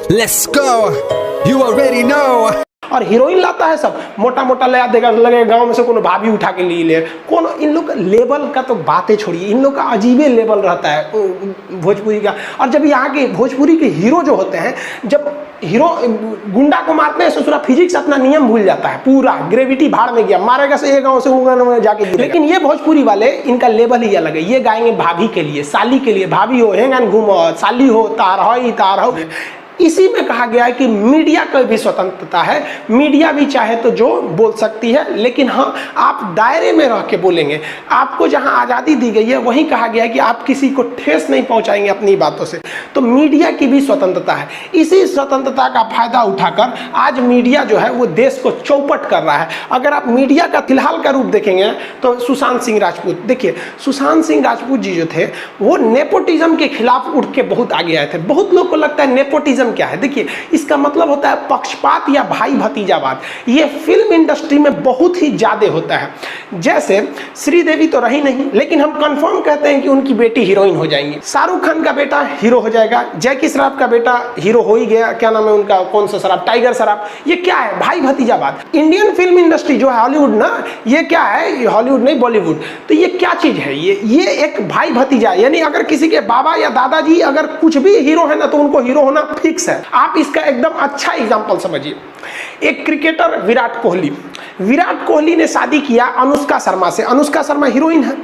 Let's go. You already know. और heroine लाता है सब मोटा मोटा लगा देगा, लगे गांव में से कोनो भाभी उठा के ले कौन। इन लोग लेवल का तो बातें छोड़िए, इन लोग का अजीबे लेवल रहता है भोजपुरी का। और जब यहाँ के भोजपुरी के हीरो जो होते हैं, जब हीरो गुंडा को मारते हैं ससुरा फिजिक्स अपना नियम भूल जाता है, पूरा ग्रेविटी भाड़ में गया, मारेगा से एक गाँव से वो गाँव में जाके गिरेगा। लेकिन ये भोजपुरी वाले इनका लेवल ही अलग है। ये गाएंगे भाभी के लिए, साली के लिए, भाभी हो हेंगन घूमो, साली हो तार हो। इसी में कहा गया है कि मीडिया की भी स्वतंत्रता है, मीडिया भी चाहे तो जो बोल सकती है, लेकिन हाँ आप दायरे में रह के बोलेंगे। आपको जहां आज़ादी दी गई है वहीं कहा गया है कि आप किसी को ठेस नहीं पहुंचाएंगे अपनी बातों से। तो मीडिया की भी स्वतंत्रता है। इसी स्वतंत्रता का फायदा उठाकर आज मीडिया जो है वो देश को चौपट कर रहा है। अगर आप मीडिया का फिलहाल का रूप देखेंगे तो सुशांत सिंह राजपूत, देखिए सुशांत सिंह राजपूत जी जो थे वो नेपोटिज्म के खिलाफ उठ के बहुत आगे आए थे। बहुत लोग को लगता है नेपोटिज्म क्या है, देखिए इसका मतलब होता है पक्षपात या भाई भतीजावाद। ये फिल्म इंडस्ट्री में बहुत ही ज्यादा होता है। जैसे श्रीदेवी तो रही नहीं, लेकिन हम कंफर्म कहते हैं कि उनकी बेटी हीरोइन हो जाएंगी। शाहरुख खान का बेटा हीरो हो जाएगा, जैकी श्रॉफ का बेटा हीरो हो ही गया, क्या नाम है उनका, कौन सा श्रॉफ, टाइगर श्रॉफ। ये क्या है, भाई भतीजावाद। इंडियन फिल्म इंडस्ट्री जो है हॉलीवुड ना, ये क्या है, हॉलीवुड नहीं बॉलीवुड। तो ये क्या चीज है, ये एक भाई भतीजा, यानी अगर किसी के बाबा या दादाजी अगर कुछ भी हीरो है ना तो उनको हीरो होना फिक्स है। आप इसका एकदम अच्छा एग्जांपल समझिए। एक क्रिकेटर विराट कोहली ने शादी किया अनुष्का शर्मा से। अनुष्का शर्मा हीरोइन है।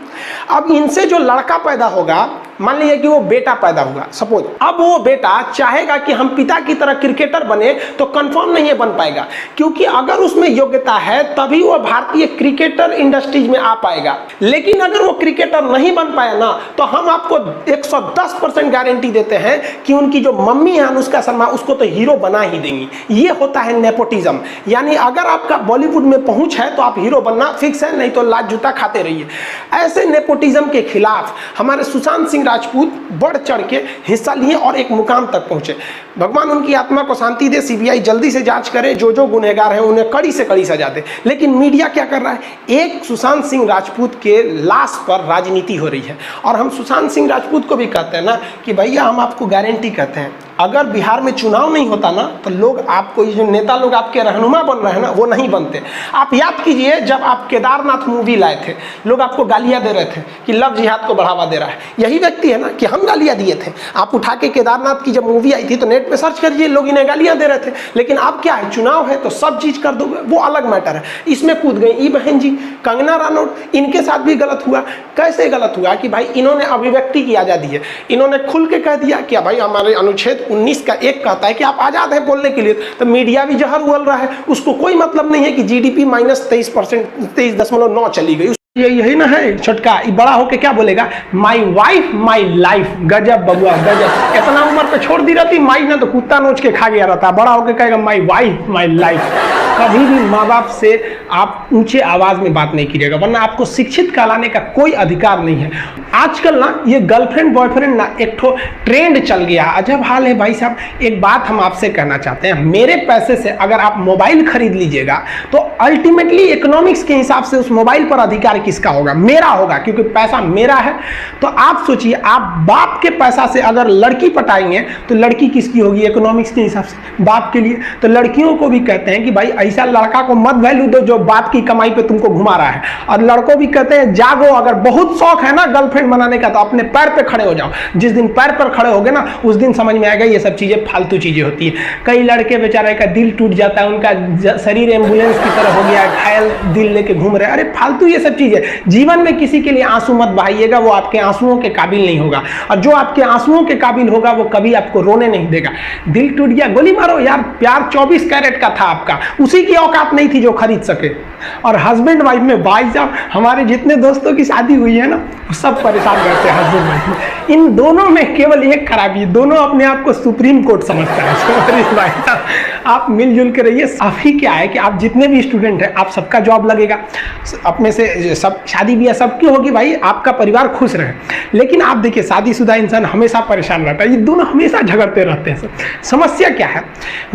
अब इनसे जो लड़का पैदा होगा, मान लीजिए कि वो बेटा पैदा हुआ सपोज, अब वो बेटा चाहेगा कि हम पिता की तरह क्रिकेटर बने तो कंफर्म नहीं है बन पाएगा, क्योंकि अगर उसमें योग्यता है तभी वो भारतीय क्रिकेटर इंडस्ट्रीज में आ पाएगा। लेकिन अगर वो क्रिकेटर नहीं बन पाया ना तो हम आपको 110% गारंटी देते हैं कि उनकी जो मम्मी है अनुष्का शर्मा उसको तो हीरो बना ही देंगी। ये होता है नेपोटिज्म। यानी अगर आपका बॉलीवुड में पहुंच है तो आप हीरो बनना फिक्स है, नहीं तो लात जूता खाते रहिए। ऐसे नेपोटिज्म के खिलाफ हमारे सुशांत सिंह राजपूत बढ़ चढ़ के हिस्सा लिए और एक मुकाम तक पहुंचे। भगवान उनकी आत्मा को शांति दे, सीबीआई जल्दी से जांच करे, जो गुनहगार हैं उन्हें कड़ी से कड़ी सजा दे। लेकिन मीडिया क्या कर रहा है, एक सुशांत सिंह राजपूत के लाश पर राजनीति हो रही है। और हम सुशांत सिंह राजपूत को भी कहते हैं ना कि भैया हम आपको गारंटी कहते हैं, अगर बिहार में चुनाव नहीं होता ना तो लोग आपको, ये जो नेता लोग आपके रहनुमा बन रहे हैं ना वो नहीं बनते। आप याद कीजिए जब आप केदारनाथ मूवी लाए थे, लोग आपको गालियां दे रहे थे कि लव जिहाद को बढ़ावा दे रहा है। यही व्यक्ति है ना कि हम गालियां दिए थे। आप उठा के केदारनाथ की जब मूवी आई थी तो नेट पे सर्च करिए, लोग इन्हें गालियां दे रहे थे। लेकिन अब क्या है, चुनाव है तो सब चीज कर दोगे, वो अलग मैटर है। इसमें कूद गई ई बहन जी, कंगना रनौत, इनके साथ भी गलत हुआ। कैसे गलत हुआ कि भाई इन्होंने अभिव्यक्ति की आजादी है, इन्होंने खुल के कह दिया कि भाई हमारे अनुच्छेद 19 का 1 कहता है कि आप आजाद हैं बोलने के लिए। तो मीडिया भी जहर उगल रहा है, उसको कोई मतलब नहीं है कि जीडीपी -23%, 23.9 चली गई। यही ना है छोटका, बड़ा होके क्या बोलेगा, माई वाइफ माई लाइफ। गजब बबुआ गजब, इतना उम्र पे छोड़ दी रहती माई ना तो कुत्ता नोच के खा गया रहता। बड़ा होके कहेगा माई वाइफ माई लाइफ। कभी भी माँ बाप से आप ऊंचे आवाज में बात नहीं कीजिएगा, वरना आपको शिक्षित कहलाने का कोई अधिकार नहीं है। आजकल ना ये गर्लफ्रेंड बॉयफ्रेंड ना एक ठो ट्रेंड चल गया, अजब हाल है भाई साहब। एक बात हम आपसे कहना चाहते हैं, मेरे पैसे से अगर आप मोबाइल खरीद लीजिएगा तो अल्टीमेटली इकोनॉमिक्स के हिसाब से उस मोबाइल पर अधिकार किसका होगा, मेरा होगा, क्योंकि पैसा मेरा है। तो आप सोचिए, आप बाप के पैसा से अगर लड़की पटाएंगे तो लड़की किसकी होगी इकोनॉमिक्स के हिसाब से, बाप के लिए। तो लड़कियों को भी कहते हैं कि भाई ऐसा लड़का को मत वैल्यू दो जो बाप की कमाई पे तुमको घुमा रहा है। और लड़कों भी कहते हैं जागो, अगर बहुत शौक है ना गर्लफ्रेंड बनाने का तो अपने पैर पे खड़े हो जाओ। जिस दिन पैर पर खड़े होगे ना उस दिन समझ में आएगा ये सब चीजें फालतू चीजें होती है। कई लड़के बेचारे का दिल टूट जाता है, उनका शरीर एम्बुलेंस की तरह हो गया, घायल दिल लेके घूम रहे। अरे फालतू ये सब चीजें। जीवन में किसी के लिए आंसू मत बहाइएगा, वो आपके आंसुओं के काबिल नहीं होगा। और जो आपके आंसुओं के काबिल होगा वो कभी आपको रोने नहीं देगा। दिल टूट गया, गोली मारो यार, प्यार 24 कैरेट का था आपका, उसी की औकात नहीं थी जो खरीद सके। और हस्बैंड वाइफ में भाई साहब, हमारे जितने दोस्तों की शादी हुई है ना सब परेशान रहते हैं हस्बैंड वाइफ में। इन दोनों में केवल एक खराबी है, दोनों अपने आप को सुप्रीम कोर्ट समझता है। आप मिलजुल के रहिए। अभी क्या है कि आप जितने भी स्टूडेंट हैं आप सबका जॉब लगेगा, अपने से सब शादी ब्याह सबकी होगी भाई, आपका परिवार खुश रहे। लेकिन आप देखिए शादीशुदा इंसान हमेशा परेशान रहता है, ये दोनों हमेशा झगड़ते रहते हैं। समस्या क्या है,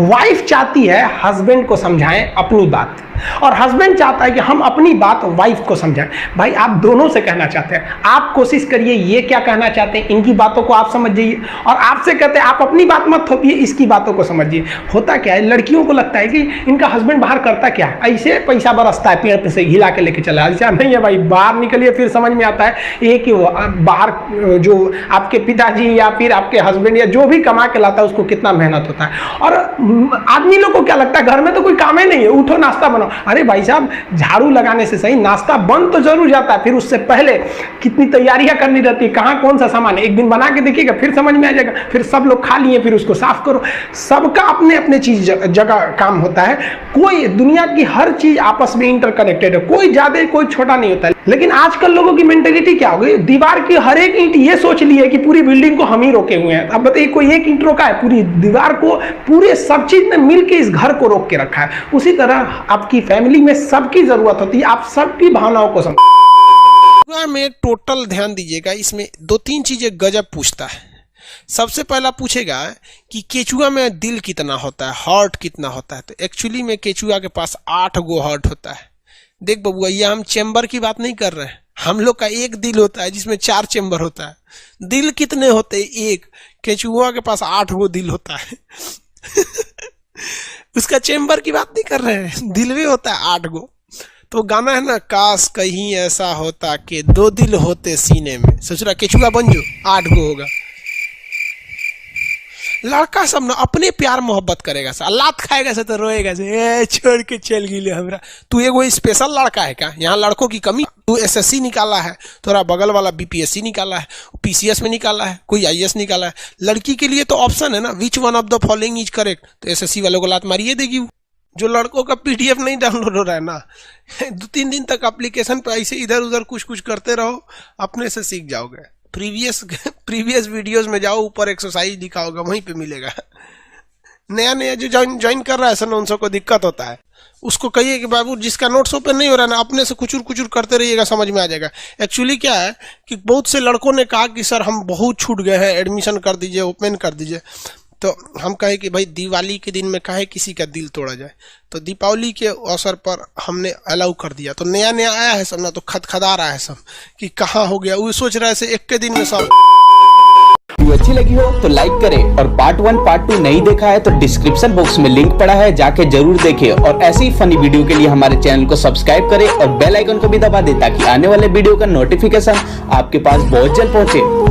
वाइफ चाहती है हस्बैंड को समझाएं अपनी बात, और हस्बैंड चाहता है कि हम अपनी बात वाइफ को समझाएं। भाई आप दोनों से कहना चाहते हैं, आप कोशिश करिए ये क्या कहना चाहते हैं, इनकी बातों को आप समझिए, और आपसे कहते हैं आप अपनी बात मत थोपिए, इसकी बातों को समझिए। होता क्या है, लड़कियों को लगता है कि इनका हस्बैंड बाहर करता क्या है, ऐसे पैसा बरसता है पेड़ पे से हिला के लेके चला। ऐसा नहीं है भाई, बाहर निकलिए फिर समझ में आता है ये कि बाहर जो आपके पिताजी या फिर आपके हस्बैंड या जो भी कमा के लाता है उसको कितना मेहनत होता है। और आदमी लोग को क्या लगता है घर में तो कोई काम ही नहीं है, उठो नाश्ता बनाओ। अरे भाई साहब, झाड़ू लगाने से सही नाश्ता बन तो जरूर जाता है, फिर उससे पहले कितनी तैयारियां करनी रहती है, कहाँ कौन सा सामान है, एक दिन बना के देखिएगा फिर समझ में आ जाएगा। फिर सब लोग खा लिए फिर उसको साफ करो। सबका अपने अपने चीज जगह काम होता है। कोई दुनिया की हर चीज आपस में इंटरकनेक्टेड है, कोई ज्यादा कोई छोटा नहीं होता है। लेकिन आजकल लोगों की मेंटेलिटी क्या हो गई, दीवार की हर एक ईंट ये सोच ली है कि पूरी बिल्डिंग को हम ही रोके हुए हैं। अब बताइए कोई एक ईंट रोका है, पूरी दीवार को पूरे सब चीज ने मिलकर इस घर को रोक के रखा है। उसी तरह आपकी फैमिली में सबकी जरूरत होती है, आप सबकी भावनाओं को समझ में टोटल ध्यान दीजिएगा। इसमें 2-3 चीजें गजब पूछता है। सबसे पहला पूछेगा कि केचुआ में दिल कितना होता है, हार्ट कितना होता है। तो एक्चुअली में केचुआ के पास 8 गो हार्ट होता है। देख बबुआ, ये हम चेंबर की बात नहीं कर रहे हैं, हम लोग का एक दिल होता है जिसमें 4 चेंबर होता है। दिल कितने होते हैं, एक। केचुआ के पास 8 गो दिल होता है। उसका चेंबर की बात नहीं कर रहे हैं, दिल भी होता है 8 गो। तो गाना है ना, काश कहीं ऐसा होता कि 2 दिल होते सीने में। सोच रहा केचुआ बन जो, 8 गो होगा। लड़का सब ना अपने प्यार मोहब्बत करेगा सा, लात खाएगा से तो रोएगा से, ए छोड़ के चल गिले हमरा। तू एगो स्पेशल लड़का है क्या? यहाँ लड़कों की कमी। तू एसएससी निकाला है, थोड़ा बगल वाला बीपीएससी निकाला है, पीसीएस में निकाला है, कोई आईएएस निकाला है। लड़की के लिए तो ऑप्शन है ना, which one of the following is correct. तो एसएससी वालों को लात मारिए देगी। जो लड़कों का पीडीएफ नहीं डाउनलोड हो रहा है ना, 2-3 दिन तक एप्लीकेशन पे ऐसे इधर उधर कुछ कुछ करते रहो, अपने से सीख जाओगे। प्रीवियस वीडियोस में जाओ, ऊपर एक्सरसाइज दिखा होगा, वहीं पे मिलेगा। नया जो ज्वाइन कर रहा है सर, उन सबको दिक्कत होता है। उसको कहिए कि बाबू जिसका नोट्स ओपन नहीं हो रहा है ना, अपने से कुचुर करते रहिएगा, समझ में आ जाएगा। एक्चुअली क्या है कि बहुत से लड़कों ने कहा कि सर हम बहुत छूट गए हैं, एडमिशन कर दीजिए, ओपन कर दीजिए। तो हम कहे कि भाई दिवाली के दिन में काहे किसी का दिल तोड़ा जाए। तो दीपावली के अवसर पर हमने अलाउ कर दिया। तो नया आया है सब ना, तो खदखदा रहा है सब कि कहाँ हो गया। वो सोच रहा है एक के दिन में सब। वीडियो अच्छी लगी हो तो लाइक करें, और पार्ट 1 पार्ट 2 नहीं देखा है तो डिस्क्रिप्शन बॉक्स में लिंक पड़ा है, जाके जरूर देखें। और ऐसे ही फनी वीडियो के लिए हमारे चैनल को सब्सक्राइब करें और बेल आइकन को भी दबा दें, ताकि आने वाले वीडियो का नोटिफिकेशन आपके पास बहुत जल्द पहुंचे।